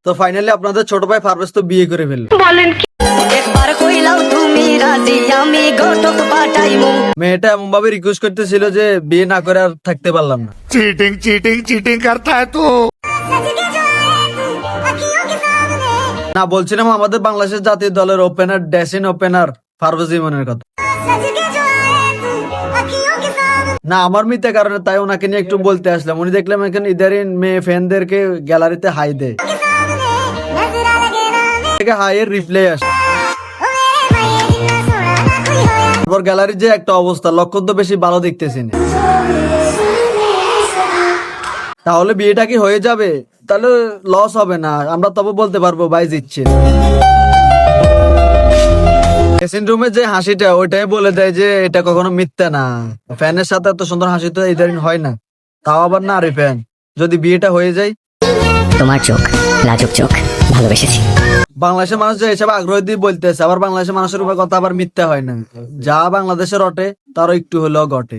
তো ফাইনালি আপনাদের ছোট ভাই পারভেজ তো বিয়ে করে ফেললো। মেয়েটা এমন ভাবে রিকোয়েস্ট করতেছিল যে বিয়ে না করে আর থাকতে পারলাম না। चीटिंग चीटिंग चीटिंग करता है तू। না, বলছিলাম আমাদের বাংলাদেশের জাতীয় দলের ওপেনার ড্যাসিন ওপেনার পারভেজ ইমনের কথা। না, আমার মিথ্যে কারণে তাই ওনাকে নিয়ে একটু বলতে আসলাম। উনি দেখলাম এখানে ইদারিন মেয়ে ফ্যানদেরকে গ্যালারিতে হাই দেয়, হাইয়ের রিপ্লাই আসে। তারপর গ্যালারির যে একটা অবস্থা, লক্ষণ তো বেশি ভালো দেখতেছি না। তাহলে বিয়েটা কি হয়ে যাবে? তাহলে লস হবে না, আমরা তবে বলতে পারবো ভাই জিতছে। ড্রেসিং রুমে যে হাসিটা, ওইটাই বলে দেয় যে এটা কখনো মিথ্যা না। ফ্যানের সাথে এত সুন্দর হাসি তো ইদারিন হয় না, তাও আবার না রে ফ্যান। যদি বিয়েটা হয়ে যায়, তোমার চোখ লাজুক চোখ, ভালোবেসেছি। বাংলাদেশের মানুষ যে এসব আগ্রহ দিয়ে বলতেছে, আবার বাংলাদেশের মানুষের উপর কথা আবার মিথ্যা হয় না। যা বাংলাদেশের রটে তারও একটু হলেও ঘটে।